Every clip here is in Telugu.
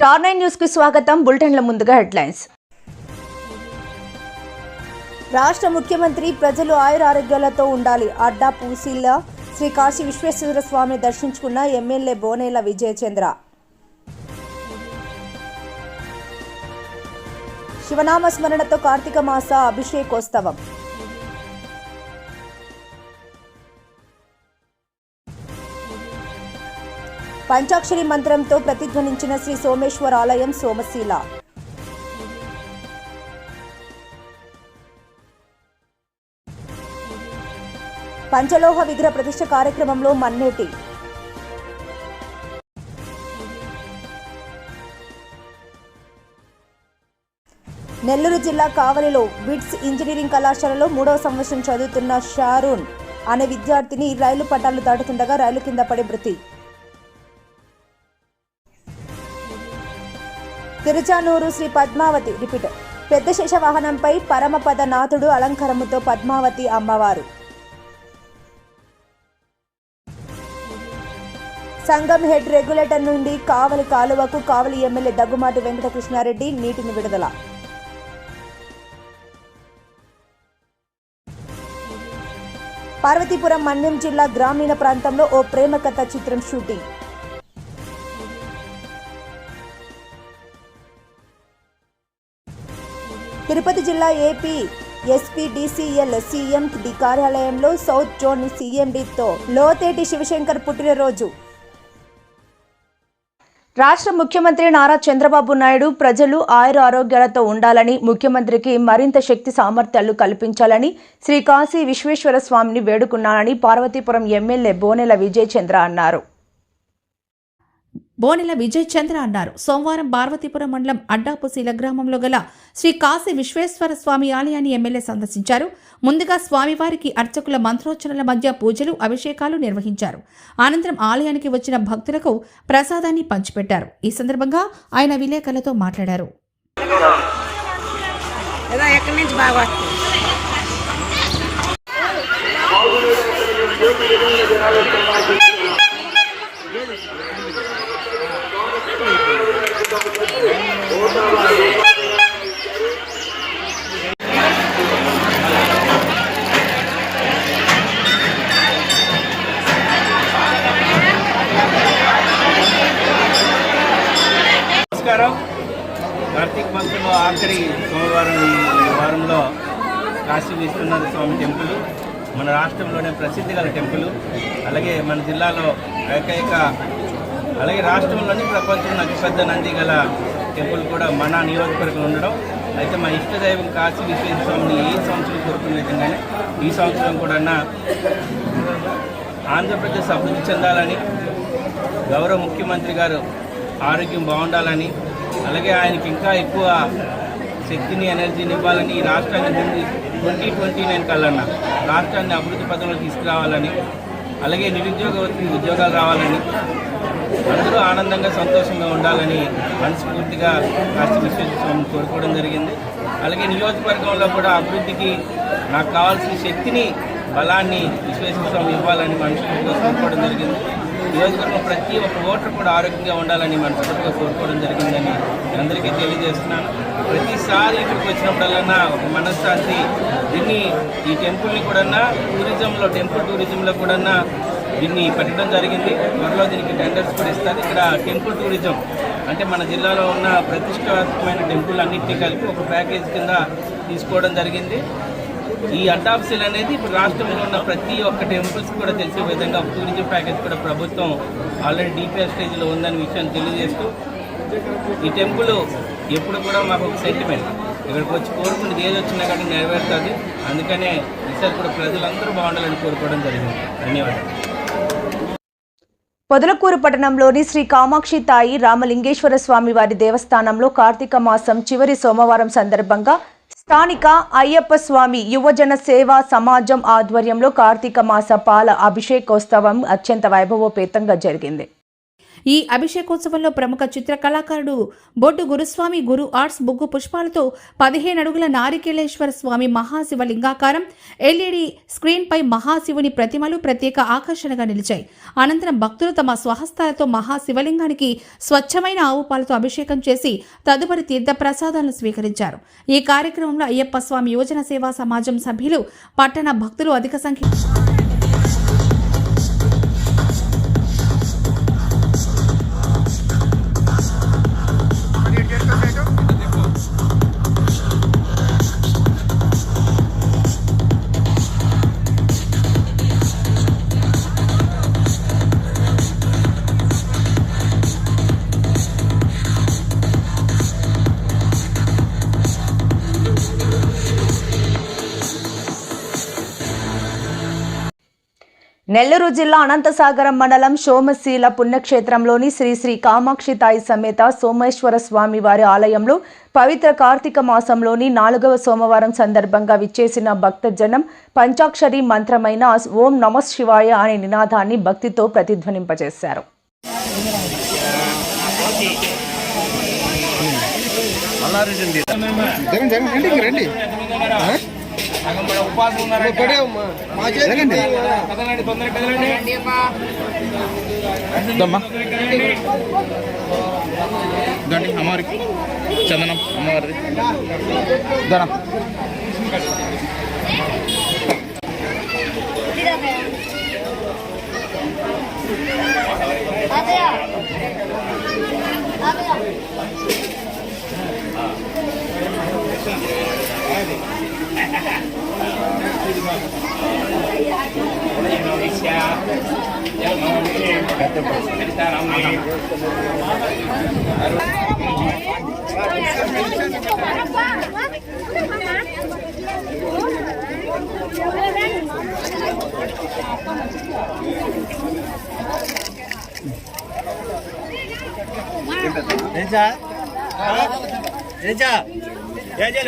స్టార్ 9 న్యూస్ కి స్వాగతం. బులెటిన్ల ముందుగా హెడ్లైన్స్. రాష్ట్ర ముఖ్యమంత్రి ప్రజలు ఆయురారోగ్యాలతో ఉండాలి. అడ్డా పూసిల్ల శ్రీ కాశీ విశ్వేశ్వర స్వామిని దర్శించుకున్న ఎమ్మెల్యే బోనేల విజయచంద్ర. శివనామ స్మరణతో కార్తీక మాస అభిషేకోత్సవం. పంచాక్షరి మంత్రంతో ప్రతిధ్వనించిన శ్రీ సోమేశ్వర ఆలయం సోమశీల. పంచలోహ విగ్రహ ప్రతిష్ఠ కార్యక్రమంలో మన్నేటి. నెల్లూరు జిల్లా కావలిలో బిట్స్ ఇంజనీరింగ్ కళాశాలలో 3వ సంవత్సరం చదువుతున్న షారూన్ అనే విద్యార్థిని రైలు పట్టాలు దాటుతుండగా రైలు కింద పడి మృతి. తిరుచానూరు శ్రీ పద్మావతి రిపీట్ పెద్ద శేష వాహనంపై పరమపదనాథుడు అలంకారముతో పద్మావతి అమ్మవారు. సంగం హెడ్ రెగ్యులేటర్ నుండి కావలి కాలువకు కావలి ఎమ్మెల్యే దగ్గుమాటి వెంకటకృష్ణారెడ్డి నీటిని విడుదల. పార్వతీపురం మన్యం జిల్లా గ్రామీణ ప్రాంతంలో ఓ ప్రేమ కథ చిత్రం షూటింగ్. తిరుపతి జిల్లా ఏపీ ఎస్పీడీసీఎల్ సీఎం కార్యాలయంలో సౌత్ జోన్ సీఎండీతో లోతేటి శివశంకర్ పుట్టినరోజు. రాష్ట్ర ముఖ్యమంత్రి నారా చంద్రబాబు నాయుడు ప్రజలు ఆయురారోగ్యాలతో ఉండాలని, ముఖ్యమంత్రికి మరింత శక్తి సామర్థ్యాలు కల్పించాలని శ్రీ కాశీ విశ్వేశ్వర స్వామిని వేడుకున్నానని పార్వతీపురం ఎమ్మెల్యే బోనేల విజయచంద్ర అన్నారు. సోమవారం పార్వతీపురం మండలం అడ్డాపుశీల గ్రామంలో గల శ్రీ కాశీ విశ్వేశ్వర స్వామి ఆలయాన్ని ఎమ్మెల్యే సందర్శించారు. ముందుగా స్వామివారికి అర్చకుల మంత్రోచ్చరణల మధ్య పూజలు, అభిషేకాలు నిర్వహించారు. అనంతరం ఆలయానికి వచ్చిన భక్తులకు ప్రసాదాన్ని పంచిపెట్టారు. ఈ సందర్భంగా ఆయన విలేకరులతో మాట్లాడారు. నమస్కారం. కార్తీక మాసంలో ఆఖరి సోమవారం ఈ వారంలో కాశీ విశ్వనాథ స్వామి టెంపుల్ మన రాష్ట్రంలోనే ప్రసిద్ధి గల టెంపుల్, అలాగే మన జిల్లాలో ఏకైక, అలాగే రాష్ట్రంలోని ప్రపంచంలో అతిపెద్ద నంది గల టెంపుల్ కూడా మన నియోజకవర్గం ఉండడం. అయితే మా ఇష్టదైవం కాశీ విశ్వేశ్వర స్వామిని ఏ సంవత్సరం కోరుకునే విధంగానే ఈ సంవత్సరం కూడా ఆంధ్రప్రదేశ్ అభివృద్ధి చెందాలని, గౌరవ ముఖ్యమంత్రి గారు ఆరోగ్యం బాగుండాలని, అలాగే ఆయనకి ఇంకా ఎక్కువ శక్తిని, ఎనర్జీని ఇవ్వాలని, ఈ రాష్ట్రాన్ని 2029 కల్లా రాష్ట్రాన్ని అభివృద్ధి పథంలో తీసుకురావాలని, అలాగే నిరుద్యోగ ఉద్యోగాలు రావాలని, అందరూ ఆనందంగా సంతోషంగా ఉండాలని మనస్ఫూర్తిగా కాశీ విశ్వేశ్వర స్వామిని కోరుకోవడం జరిగింది. అలాగే నియోజకవర్గంలో కూడా అభివృద్ధికి నాకు కావాల్సిన శక్తిని, బలాన్ని విశ్వేశ్వర స్వామి ఇవ్వాలని మనస్ఫూర్తిగా కోరుకోవడం జరిగింది. నియోజకవర్గం ప్రతి ఒక్క ఓటర్ కూడా ఆరోగ్యంగా ఉండాలని మనస్ఫూర్తిగా కోరుకోవడం జరిగిందని అందరికీ తెలియజేస్తున్నాను. ప్రతిసారి ఇక్కడికి వచ్చినప్పుడల్లా ఒక మనశ్శాంతి. ఈ టెంపుల్ని కూడా టెంపుల్ టూరిజంలో కూడా దీన్ని పెట్టడం జరిగింది. త్వరలో దీనికి టెండర్స్ కూడా ఇస్తారు. ఇక్కడ టెంపుల్ టూరిజం అంటే మన జిల్లాలో ఉన్న ప్రతిష్టాత్మకమైన టెంపుల్ అన్నింటినీ కలిపి ఒక ప్యాకేజ్ కింద తీసుకోవడం జరిగింది. ఈ అడ్డాప్సిల్ అనేది ఇప్పుడు రాష్ట్రంలో ఉన్న ప్రతి ఒక్క టెంపుల్స్ కూడా తెలిసే విధంగా టూరిజం ప్యాకేజ్ కూడా ప్రభుత్వం ఆల్రెడీ డిపిఆర్ స్టేజ్లో ఉందనే విషయాన్ని తెలియజేస్తూ, ఈ టెంపుల్ ఎప్పుడు కూడా మాకు ఒక సెంటిమెంట్, ఇక్కడికి వచ్చి కోరుకునేది ఏది వచ్చినా కానీ నెరవేరుతుంది. అందుకనే ఈసారి కూడా ప్రజలందరూ బాగుండాలని కోరుకోవడం జరిగింది. ధన్యవాదాలు. పొదలకూరు పట్టణంలోని శ్రీ కామాక్షి తాయి రామలింగేశ్వర స్వామి వారి దేవస్థానంలో కార్తీక మాసం చివరి సోమవారం సందర్భంగా స్థానిక అయ్యప్ప స్వామి యువజన సేవా సమాజం ఆధ్వర్యంలో కార్తీక మాస పాల అభిషేకోత్సవం అత్యంత వైభవోపేతంగా జరిగింది. ఈ అభిషేకోత్సవంలో ప్రముఖ చిత్ర కళాకారుడు బొడ్డు గురుస్వామి గురు ఆర్ట్స్ బుగ్గు పుష్పాలతో 15 అడుగుల నారికేళేశ్వర స్వామి మహాశివ లింగాకారం ఎల్ఈడి స్క్రీన్పై మహాశివుని ప్రతిమలు ప్రత్యేక ఆకర్షణగా నిలిచాయి. అనంతరం భక్తులు తమ స్వహస్తాలతో మహాశివలింగానికి స్వచ్ఛమైన ఆవు పాలతో అభిషేకం చేసి తదుపరి తీర్థ ప్రసాదాలను స్వీకరించారు. ఈ కార్యక్రమంలో అయ్యప్ప స్వామి యువజన సేవా సమాజం సభ్యులు, పట్టణ భక్తులు అధిక సంఖ్య. నెల్లూరు జిల్లా అనంతసాగరం మండలం సోమశీల పుణ్యక్షేత్రంలోని శ్రీ శ్రీ కామాక్షి తాయి సమేత సోమేశ్వర స్వామి వారి ఆలయంలో పవిత్ర కార్తీక మాసంలోని 4వ సోమవారం సందర్భంగా విచ్చేసిన భక్తజనం పంచాక్షరి మంత్రమైన ఓం నమః శివాయ అనే నినాదాన్ని భక్తితో ప్రతిధ్వనింపజేశారు. ఉపాసం ఉన్నారు అమ్మవారికి చందనం అమ్మవారిది ధనం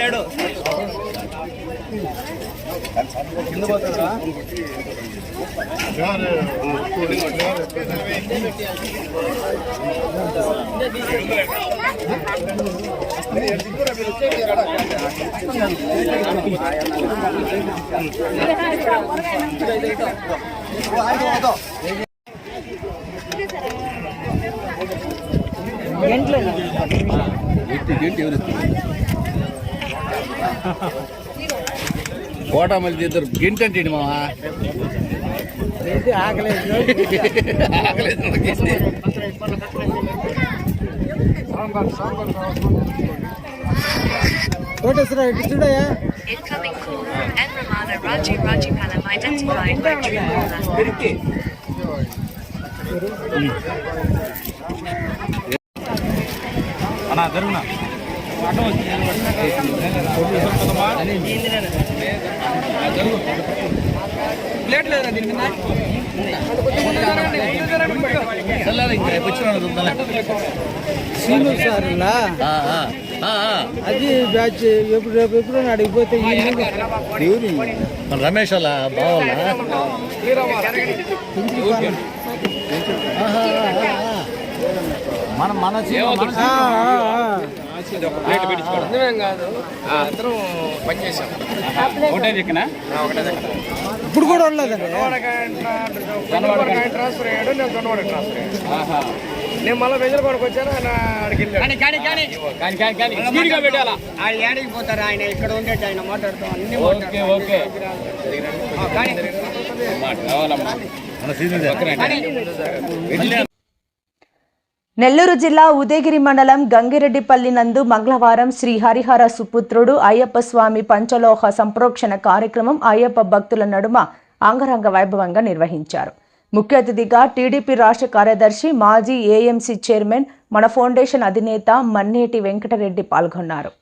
లేడు కింద పోతుందా కోట మళ్ళీ ఇద్దరు గింటంటే మావా Incoming call from N. Ramana Rajipalam identified by Dream అన్నా జరుగునా ప్లేట్ లేదా దీని అది బ్యాచ్ ఎప్పుడు అడిగిపోతే రమేష్ అలా బావాలా మన కాదు అందరం పనిచేసాం ఒకటే దిక్కున ఇప్పుడు కూడా ఉండలేదండి ట్రాన్స్ఫర్ అయ్యాడు నేను దొన్నవాడికి ట్రాన్స్ఫర్ అయ్యాడు నేను మళ్ళీ వెజలకోడకు వచ్చాను ఆయన అడిగి పెట్టాలా ఆయన ఏడికి పోతారు ఆయన ఇక్కడ ఉండేది ఆయన మాట్లాడుతాం అన్ని ఓకే నెల్లూరు జిల్లా ఉదయగిరి మండలం గంగిరెడ్డిపల్లి నందు మంగళవారం శ్రీ హరిహర సుపుత్రుడు అయ్యప్ప స్వామి పంచలోహ సంప్రోక్షణ కార్యక్రమం అయ్యప్ప భక్తుల నడుమ అంగరంగ వైభవంగా నిర్వహించారు. ముఖ్య అతిథిగా టీడీపీ రాష్ట్ర కార్యదర్శి మాజీ ఏఎంసీ చైర్మన్ మన ఫౌండేషన్ అధినేత మన్నేటి వెంకటరెడ్డి పాల్గొన్నారు.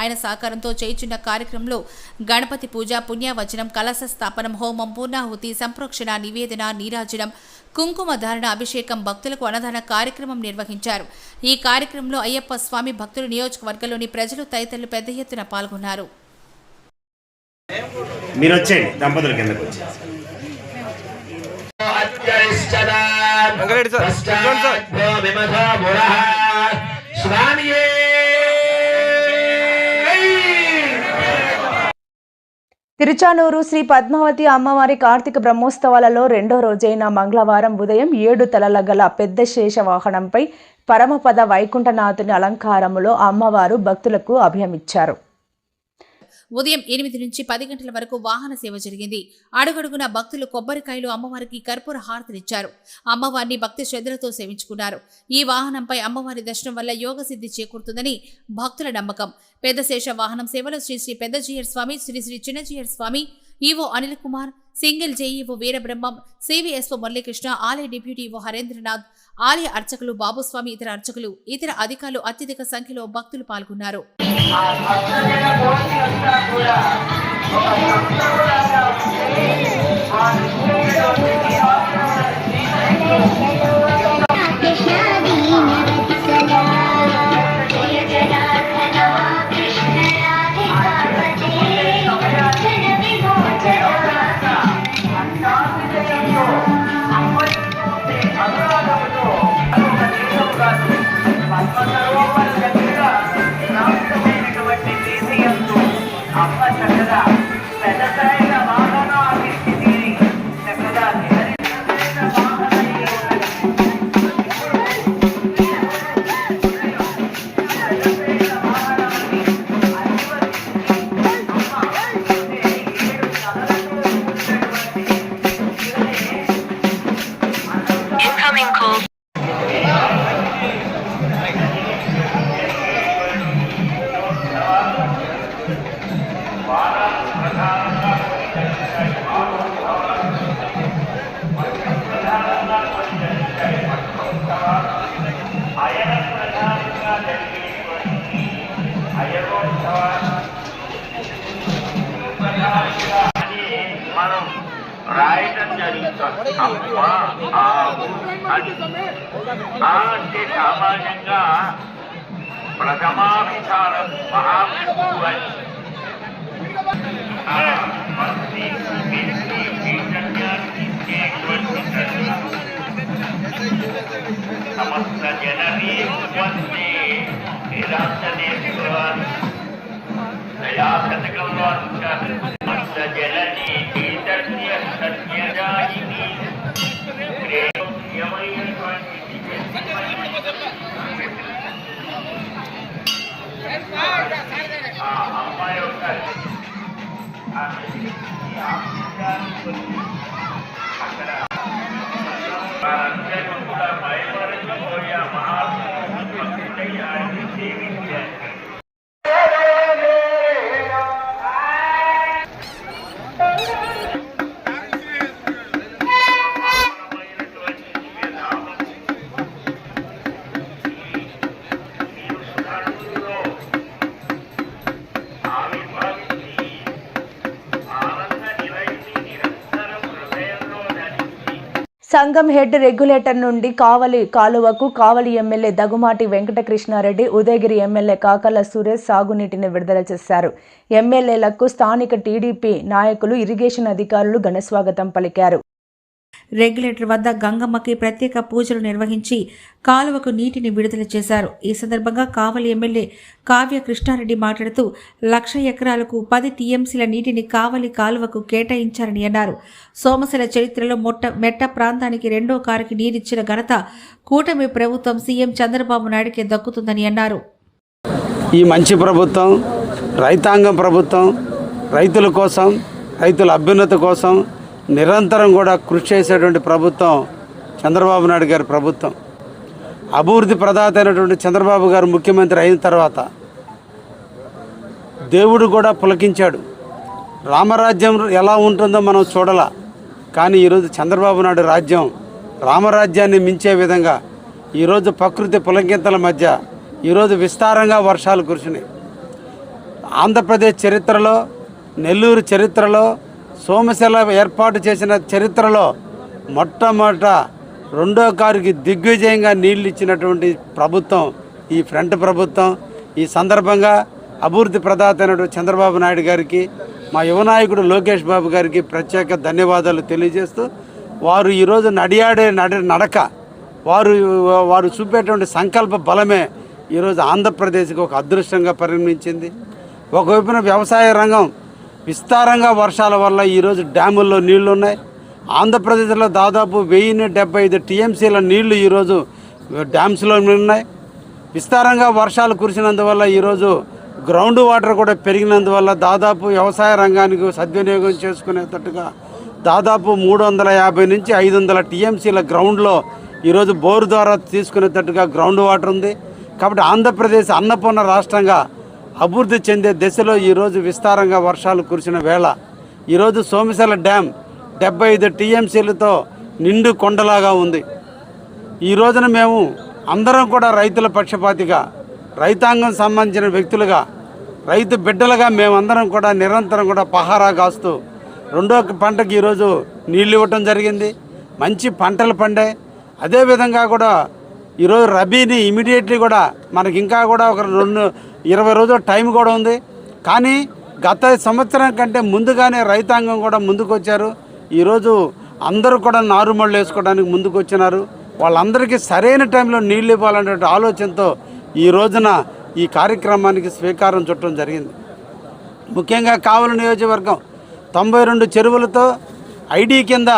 ఆయన సహకారంతో చేయుచున్న కార్యక్రమంలో గణపతి పూజ, పుణ్యవచనం, కలశ స్థాపనం, హోమం, పూర్ణాహుతి, సంప్రోక్షణ, నివేదన, నీరాజనం, కుంకుమ ధారణ, అభిషేకం, భక్తులకు అన్నదాన కార్యక్రమం నిర్వహించారు. ఈ కార్యక్రమంలో అయ్యప్ప స్వామి భక్తులు, నియోజకవర్గంలోని ప్రజలు తదితరులు పెద్ద ఎత్తున పాల్గొన్నారు. మీరు వచ్చేయండి దంపతుల కిందకు వచ్చి తిరుచానూరు శ్రీ పద్మావతి అమ్మవారి కార్తీక బ్రహ్మోత్సవాలలో రెండో రోజైన మంగళవారం ఉదయం 7 తలల గల పెద్ద శేష వాహనంపై పరమపద వైకుంఠనాథుని అలంకారములో అమ్మవారు భక్తులకు అభయమిచ్చారు. ఉదయం 8 నుంచి 10 గంటల వరకు వాహన సేవ జరిగింది. అడుగడుగున భక్తులు కొబ్బరికాయలు అమ్మవారికి కర్పూర హారతినిచ్చారు. అమ్మవారిని భక్తి శ్రద్ధలతో సేవించుకున్నారు. ఈ వాహనంపై అమ్మవారి దర్శనం వల్ల యోగ సిద్ధి చేకూరుతుందని భక్తుల నమ్మకం. పెద్ద శేష వాహనం సేవలో శ్రీ శ్రీ పెద్ద జీయర్ స్వామి, Shri Shri Chinna Jeeyar Swami, EO Anil Kumar, Singhal JEO Veerabrahmam, CVSO Muralikrishna, ఆలయ డిప్యూటీ ఈవో హరేంద్రనాథ్, ఆలయ అర్చకులు బాబుస్వామి, ఇతర అర్చకులు, ఇతర అధికారులు అత్యధిక సంఖ్యలో భక్తులు పాల్గొన్నారు. Incoming call. మనం రాయటం జరుగుతుంది. అంటే సామాన్యంగా ప్రథమాభిధానం మహావిష్ణువు అని సమస్త జననీ వందే వేదాంతనే దయాశతకంలో అందించారు. సమస్త జననీ చైతన్య సత్యజాయిని ప్రేమయమైనటువంటి ఆ అమ్మాయి యొక్క అక్కడ వారందరూ కూడా భయపడకపోయి ఆ మహాత్ముడై ఆయన్ని సేవించారు. సంఘం హెడ్ రెగ్యులేటర్ నుండి కావలి కాలువకు కావలి ఎమ్మెల్యే దగ్గుమాటి వెంకటకృష్ణారెడ్డి, ఉదయగిరి ఎమ్మెల్యే కాకర్ల సురేష్ సాగునీటిని విడుదల చేశారు. ఎమ్మెల్యేలకు స్థానిక టీడీపీ నాయకులు, ఇరిగేషన్ అధికారులు ఘనస్వాగతం పలికారు. రెగ్యులేటర్ వద్ద గంగమ్మకి ప్రత్యేక పూజలు నిర్వహించి కాలువకు నీటిని విడుదల చేశారు. ఈ సందర్భంగా కావలి ఎమ్మెల్యే కావ్య కృష్ణారెడ్డి మాట్లాడుతూ 1,00,000 ఎకరాలకు 10 టీఎంసీల నీటిని కావలి కాలువకు కేటాయించారని అన్నారు. సోమశిల చరిత్రలో మెట్ట ప్రాంతానికి రెండో కారుకి నీరిచ్చిన ఘనత కూటమి ప్రభుత్వం సీఎం చంద్రబాబు నాయుడుకే దక్కుతుందని అన్నారు. ఈ మంచి ప్రభుత్వం, రైతాంగం ప్రభుత్వం, రైతుల కోసం, రైతుల అభ్యున్నతి కోసం నిరంతరం కూడా కృషి చేసేటువంటి ప్రభుత్వం చంద్రబాబు నాయుడు గారి ప్రభుత్వం. అభివృద్ధి ప్రదాత అయినటువంటి చంద్రబాబు గారు ముఖ్యమంత్రి అయిన తర్వాత దేవుడు కూడా పులకించాడు. రామరాజ్యం ఎలా ఉంటుందో మనం చూడాల. కానీ ఈరోజు చంద్రబాబు నాయుడు రాజ్యం రామరాజ్యాన్ని మించే విధంగా ఈరోజు ప్రకృతి పులకింతల మధ్య ఈరోజు విస్తారంగా వర్షాలు కురిసినాయి. ఆంధ్రప్రదేశ్ చరిత్రలో, నెల్లూరు చరిత్రలో, సోమశిల ఏర్పాటు చేసిన చరిత్రలో మొట్టమొదట రెండో కారుకి దిగ్విజయంగా నీళ్లు ఇచ్చినటువంటి ప్రభుత్వం ఈ ఫ్రంట్ ప్రభుత్వం. ఈ సందర్భంగా అభివృద్ధి ప్రదాత అయినటువంటి చంద్రబాబు నాయుడు గారికి, మా యువ నాయకుడు లోకేష్ బాబు గారికి ప్రత్యేక ధన్యవాదాలు తెలియజేస్తూ వారు ఈరోజు నడియాడే నడక వారు చూపేటువంటి సంకల్ప బలమే ఈరోజు ఆంధ్రప్రదేశ్కి ఒక అదృష్టంగా పరిగణించింది. ఒకవైపున వ్యవసాయ రంగం విస్తారంగా వర్షాల వల్ల ఈరోజు డ్యాముల్లో నీళ్లు ఉన్నాయి. ఆంధ్రప్రదేశ్లో దాదాపు 1075 టీఎంసీల నీళ్లు ఈరోజు డ్యామ్స్లో ఉన్నాయి. విస్తారంగా వర్షాలు కురిసినందువల్ల ఈరోజు గ్రౌండ్ వాటర్ కూడా పెరిగినందువల్ల దాదాపు వ్యవసాయ రంగానికి సద్వినియోగం చేసుకునేటట్టుగా దాదాపు 350 నుంచి 500 టీఎంసీల గ్రౌండ్లో ఈరోజు బోరు ద్వారా తీసుకునేటట్టుగా గ్రౌండ్ వాటర్ ఉంది. కాబట్టి ఆంధ్రప్రదేశ్ అన్నపూర్ణ రాష్ట్రంగా అభివృద్ధి చెందే దశలో ఈరోజు విస్తారంగా వర్షాలు కురిసిన వేళ ఈరోజు సోమశిల డ్యామ్ 75 టీఎంసీలతో నిండు కొండలాగా ఉంది. ఈ రోజున మేము అందరం కూడా రైతుల పక్షపాతిగా, రైతాంగం సంబంధించిన వ్యక్తులుగా, రైతు బిడ్డలుగా మేమందరం కూడా నిరంతరం కూడా పహారా కాస్తూ రెండో పంటకి ఈరోజు నీళ్ళు ఇవ్వటం జరిగింది. మంచి పంటలు పండాయి. అదేవిధంగా కూడా ఈరోజు రబీని ఇమీడియట్లీ కూడా మనకి ఇంకా కూడా ఒక 20 రోజుల టైం కూడా ఉంది. కానీ గత సంవత్సరం కంటే ముందుగానే రైతాంగం కూడా ముందుకు వచ్చారు. ఈరోజు అందరూ కూడా నారుమళ్ళు వేసుకోవడానికి ముందుకు వచ్చినారు. వాళ్ళందరికీ సరైన టైంలో నీళ్ళు ఇవ్వాలనే ఆలోచనతో ఈ రోజున ఈ కార్యక్రమానికి స్వీకారం చుట్టడం జరిగింది. ముఖ్యంగా కావలి నియోజకవర్గం 92 చెరువులతో ఐడి కింద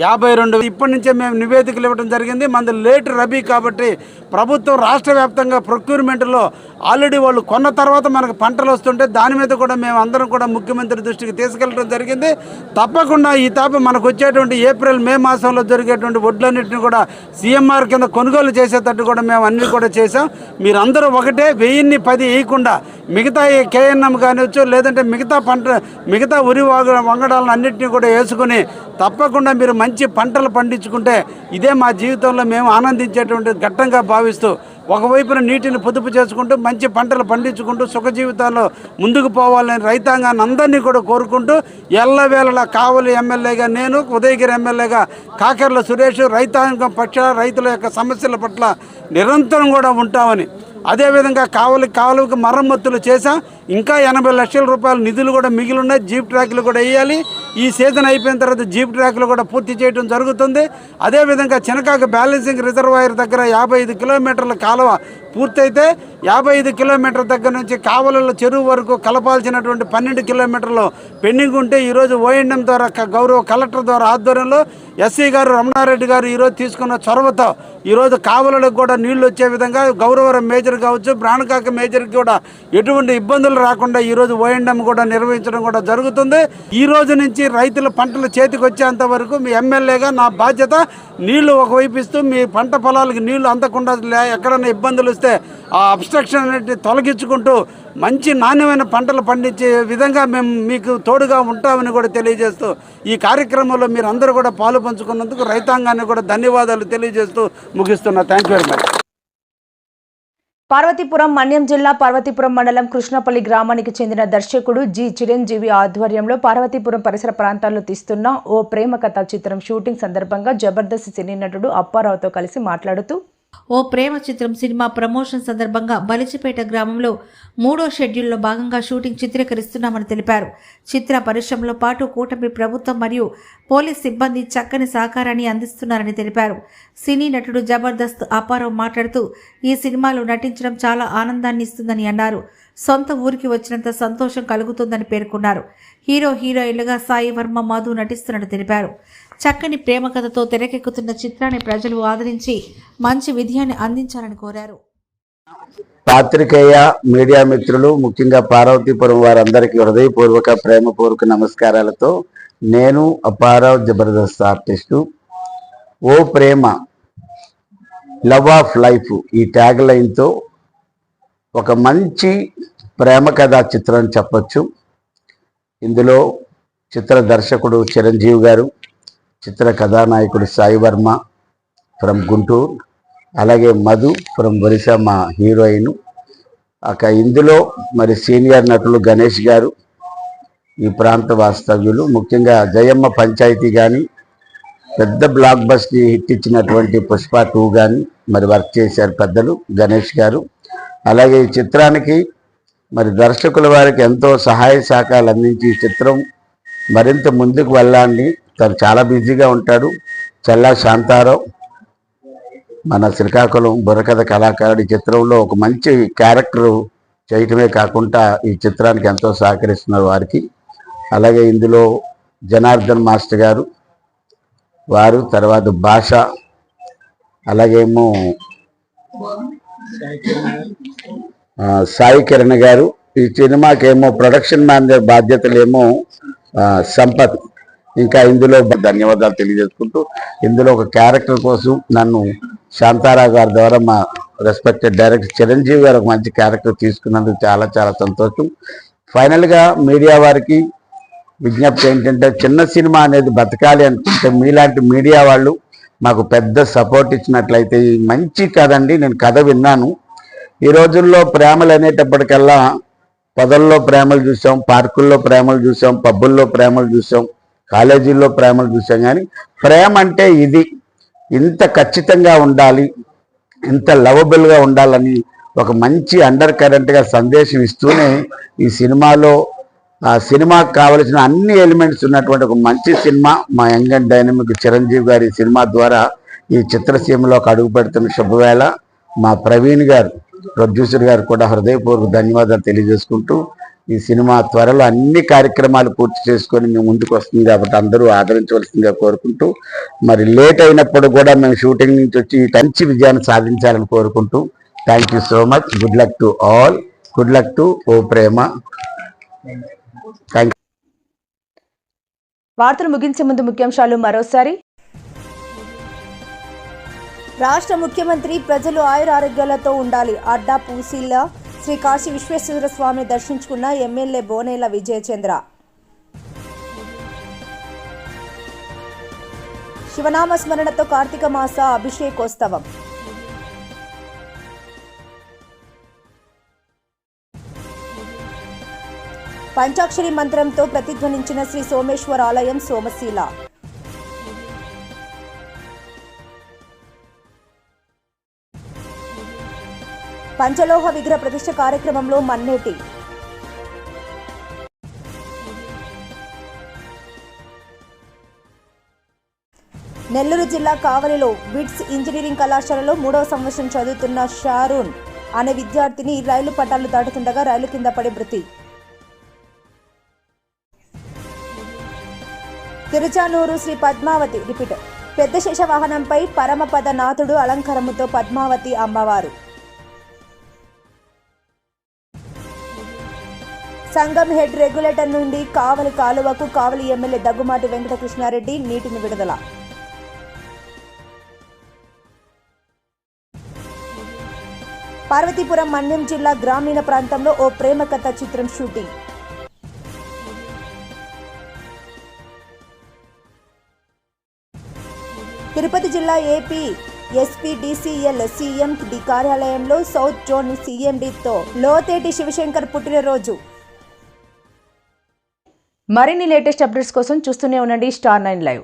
52 ఇప్పటి నుంచే మేము నివేదికలు ఇవ్వడం జరిగింది. మనది లేట్ రబీ కాబట్టి ప్రభుత్వం రాష్ట్ర వ్యాప్తంగా ప్రొక్యూర్మెంట్లో ఆల్రెడీ వాళ్ళు కొన్న తర్వాత మనకు పంటలు వస్తుంటే దాని మీద కూడా మేము అందరం కూడా ముఖ్యమంత్రి దృష్టికి తీసుకెళ్ళడం జరిగింది. తప్పకుండా ఈ తాప మనకు వచ్చేటువంటి ఏప్రిల్ మే మాసంలో జరిగేటువంటి వడ్లన్నింటినీ కూడా సీఎంఆర్ కింద కొనుగోలు చేసేటట్టు కూడా మేము అన్నీ కూడా చేసాం. మీరందరూ ఒకటే 1010 వేయకుండా మిగతా కేఎన్ఎం కానివచ్చు, లేదంటే మిగతా ఉరి వంగడాలను అన్నింటినీ కూడా వేసుకుని తప్పకుండా మీరు మంచి పంటలు పండించుకుంటే ఇదే మా జీవితంలో మేము ఆనందించేటువంటి ఘట్టంగా భావిస్తూ ఒకవైపున నీటిని పొదుపు చేసుకుంటూ మంచి పంటలు పండించుకుంటూ సుఖ జీవితాల్లో ముందుకు పోవాలని రైతాంగాన్ని అందరినీ కూడా కోరుకుంటూ ఎల్లవేళలా కావలి ఎమ్మెల్యేగా నేను, ఉదయగిరి ఎమ్మెల్యేగా కాకర్ల సురేష్ రైతాంగం పక్షాన రైతుల యొక్క సమస్యల పట్ల నిరంతరం కూడా ఉంటామని, అదేవిధంగా కాలువకి మరమ్మతులు చేశాం. ఇంకా 80 లక్షల రూపాయల నిధులు కూడా మిగిలి ఉన్నాయి. జీప్ ట్రాక్లు కూడా వేయాలి. ఈ సీజన్ అయిపోయిన తర్వాత జీప్ ట్రాక్లు కూడా పూర్తి చేయడం జరుగుతుంది. అదేవిధంగా చినకాక బ్యాలెన్సింగ్ రిజర్వాయర్ దగ్గర 55 కిలోమీటర్ల కాలువ పూర్తయితే 55 కిలోమీటర్ల దగ్గర నుంచి కావలలో చెరువు వరకు కలపాల్సినటువంటి 12 కిలోమీటర్లు పెండింగ్ ఉంటే ఈరోజు ఓఎండ్ఎం ద్వారా గౌరవ కలెక్టర్ ద్వారా ఆధ్వర్యంలో ఎస్సీ గారు రమణారెడ్డి గారు ఈరోజు తీసుకున్న చొరవతో ఈరోజు కావలకు కూడా నీళ్లు వచ్చే విధంగా గౌరవరం మేజర్ కావచ్చు, బ్రాణకాక మేజర్కి కూడా ఎటువంటి ఇబ్బందులు రాకుండా ఈరోజు ఓఎండ్ఎం కూడా నిర్వహించడం కూడా జరుగుతుంది. ఈ రోజు నుంచి రైతుల పంటలు చేతికి వచ్చేంత వరకు మీ ఎమ్మెల్యేగా నా బాధ్యత నీళ్లు ఒకవైపు ఇస్తూ మీ పంట పొలాలకు నీళ్లు అందకుండా ఎక్కడైనా ఇబ్బందులు వస్తే ఆ అబ్స్ట్రక్షన్ అనేది తొలగించుకుంటూ మంచి నాణ్యమైన పంటలు పండించే విధంగా మేము మీకు తోడుగా ఉంటామని కూడా తెలియజేస్తూ ఈ కార్యక్రమంలో మీరు అందరూ కూడా పాలు పంచుకున్నందుకు రైతాంగాన్ని కూడా ధన్యవాదాలు తెలియజేస్తూ ముగిస్తున్నా. Thank you very much. Parvathipuram Manyam జిల్లా పార్వతీపురం మండలం కృష్ణపల్లి గ్రామానికి చెందిన దర్శకుడు జి చిరంజీవి ఆధ్వర్యంలో పార్వతీపురం పరిసర ప్రాంతాల్లో తీస్తున్న ఓ ప్రేమ కథా చిత్రం షూటింగ్ సందర్భంగా జబర్దస్త్ సినీ నటుడు అప్పారావుతో కలిసి మాట్లాడుతూ ఓ ప్రేమ చిత్రం సినిమా ప్రమోషన్ సందర్భంగా బలిజిపేట గ్రామంలో 3వ షెడ్యూల్లో భాగంగా షూటింగ్ చిత్రీకరిస్తున్నామని తెలిపారు. చిత్ర పరిశ్రమలో పాటు కూటమి ప్రభుత్వం మరియు పోలీస్ సిబ్బంది చక్కని సహకారాన్ని అందిస్తున్నారని తెలిపారు. సినీ నటుడు జబర్దస్త్ అప్పారావు మాట్లాడుతూ ఈ సినిమాలో నటించడం చాలా ఆనందాన్ని ఇస్తుందని అన్నారు. సొంత ఊరికి వచ్చినంత సంతోషం కలుగుతుందని పేర్కొన్నారు. హీరోయిన్లుగా సాయి వర్మ, మధు నటిస్తున్నట్టు తెలిపారు. చక్కని ప్రేమ కథతో తెరకెక్కుతున్న చిత్రాన్ని ప్రజలు ఆదరించి మంచి విజయాన్ని అందించాలని కోరారు. పాత్రికేయ మీడియా మిత్రులు, ముఖ్యంగా పార్వతీపురం వారందరికీ హృదయపూర్వక ప్రేమపూర్వక నమస్కారాలతో నేను Apparao Jabardasth artist. O Prema, love of life ఈ ట్యాగ్ లైన్తో ఒక మంచి ప్రేమ కథా చిత్రం చెప్పచ్చు. ఇందులో చిత్ర దర్శకుడు చిరంజీవి గారు, చిత్ర కథానాయకుడు సాయి వర్మ ఫ్రమ్ గుంటూరు, అలాగే మధు ఫ్రమ్ ఒరిస్సా మా హీరోయిన్. ఇందులో మరి సీనియర్ నటులు గణేష్ గారు, ఈ ప్రాంత వాస్తవ్యులు, ముఖ్యంగా జయమ్మ పంచాయతీ కానీ, పెద్ద బ్లాక్ బస్టర్ హిట్ ఇచ్చినటువంటి పుష్ప 2 కానీ మరి వర్క్ చేశారు పెద్దలు గణేష్ గారు. అలాగే ఈ చిత్రానికి మరి దర్శకుల వారికి ఎంతో సహాయ సహకారాలు అందించి ఈ చిత్రం మరింత ముందుకు వెళ్ళాలని తను చాలా బిజీగా ఉంటాడు. చల్లా శాంతారావు, మన శ్రీకాకుళం బుర్రకథ కళాకారుడి చిత్రంలో ఒక మంచి క్యారెక్టర్ చేయటమే కాకుండా ఈ చిత్రానికి ఎంతో సహకరిస్తున్నారు వారికి. అలాగే ఇందులో జనార్దన్ మాస్టర్ గారు, వారు తర్వాత భాష, అలాగేమో సాయి కిరణ్ గారు. ఈ సినిమాకేమో ప్రొడక్షన్ మేనేజర్ బాధ్యతలేమో సంపత్. ఇంకా ఇందులో ధన్యవాదాలు తెలియజేసుకుంటూ, ఇందులో ఒక క్యారెక్టర్ కోసం నన్ను శాంతారావు గారి ద్వారా మా రెస్పెక్టెడ్ డైరెక్టర్ చిరంజీవి గారు ఒక మంచి క్యారెక్టర్ తీసుకున్నందుకు చాలా చాలా సంతోషం. ఫైనల్గా మీడియా వారికి విజ్ఞప్తి ఏంటంటే, చిన్న సినిమా అనేది బతకాలి అనుకుంటే మీలాంటి మీడియా వాళ్ళు మాకు పెద్ద సపోర్ట్ ఇచ్చినట్లయితే, ఈ మంచి కథ అండి. నేను కథ విన్నాను. ఈ రోజుల్లో ప్రేమలు అనేటప్పటికల్లా పొదల్లో ప్రేమలు చూసాం, పార్కుల్లో ప్రేమలు చూసాం, పబ్బుల్లో ప్రేమలు చూసాం, కాలేజీల్లో ప్రేమలు చూసాం. కానీ ప్రేమ అంటే ఇది, ఇంత ఖచ్చితంగా ఉండాలి, ఇంత లవబుల్గా ఉండాలని ఒక మంచి అండర్ కరెంట్గా సందేశం ఇస్తూనే ఈ సినిమాలో ఆ సినిమాకు కావలసిన అన్ని ఎలిమెంట్స్ ఉన్నటువంటి ఒక మంచి సినిమా. మా యంగ్ అండ్ డైనమిక్ చిరంజీవి గారి సినిమా ద్వారా ఈ చిత్రసీమలోకి అడుగు పెడుతున్న శుభవేళ. మా ప్రవీణ్ గారు, ప్రొడ్యూసర్ గారు కూడా హృదయపూర్వక ధన్యవాదాలు తెలియజేసుకుంటూ, ఈ సినిమా త్వరలో అన్ని కార్యక్రమాలు పూర్తి చేసుకొని మేము ముందుకు వస్తుంది కాబట్టి అందరూ ఆదరించవలసిందిగా కోరుకుంటూ, మరి లేట్ అయినప్పుడు కూడా మేము షూటింగ్ నుంచి వచ్చి మంచి విజయాన్ని సాధించాలని కోరుకుంటూ, thank you so much. Good luck to all. Good luck to O Prema. Thank you. వార్తలు ముగించే ముందు ముఖ్యాంశాలు మరోసారి. రాష్ట్ర ముఖ్యమంత్రి ప్రజలు ఆయురారోగ్యాలతో ఉండాలి. అడ్డా పూసిల్ల శ్రీ కాశీ విశ్వేశ్వర స్వామిని దర్శించుకున్న ఎమ్మెల్యే బోనేల విజయచంద్ర. శివనామ స్మరణతో కార్తీక మాస అభిషేకోత్సవం. పంచాక్షరి మంత్రంతో ప్రతిధ్వనించిన శ్రీ సోమేశ్వర ఆలయం సోమశీల. పంచలోహ విగ్రహ ప్రతిష్ఠ కార్యక్రమంలో మన్నేటి. నెల్లూరు జిల్లా కావలిలో బిట్స్ ఇంజనీరింగ్ కళాశాలలో 3వ సంవత్సరం చదువుతున్న షారూన్ అనే విద్యార్థిని రైలు పట్టాలు దాటుతుండగా రైలు కింద పడి మృతి. తిరుచానూరు శ్రీ పద్మావతి రిపీట్ పెద్ద శేషవాహనంపై పరమపద నాథుడు అలంకారముతో పద్మావతి అమ్మవారు. సంగం హెడ్ రెగ్యులేటర్ నుండి కావలి కాలువకు కావలి ఎమ్మెల్యే దగ్గుమాటి వెంకటకృష్ణారెడ్డి నీటిని విడుదల. పార్వతీపురం మన్యం జిల్లా గ్రామీణ ప్రాంతంలో ఓ ప్రేమ కథ చిత్రం షూటింగ్. తిరుపతి జిల్లా ఏపీ ఎస్పీడీసీఎల్ సీఎం డి కార్యాలయంలో సౌత్ జోన్ సీఎండీతో లోతేటి శివశంకర్ పుట్టినరోజు. మరిన్ని లేటెస్ట్ అప్డేట్స్ కోసం చూస్తూనే ఉండండి స్టార్ 9 లైవ్.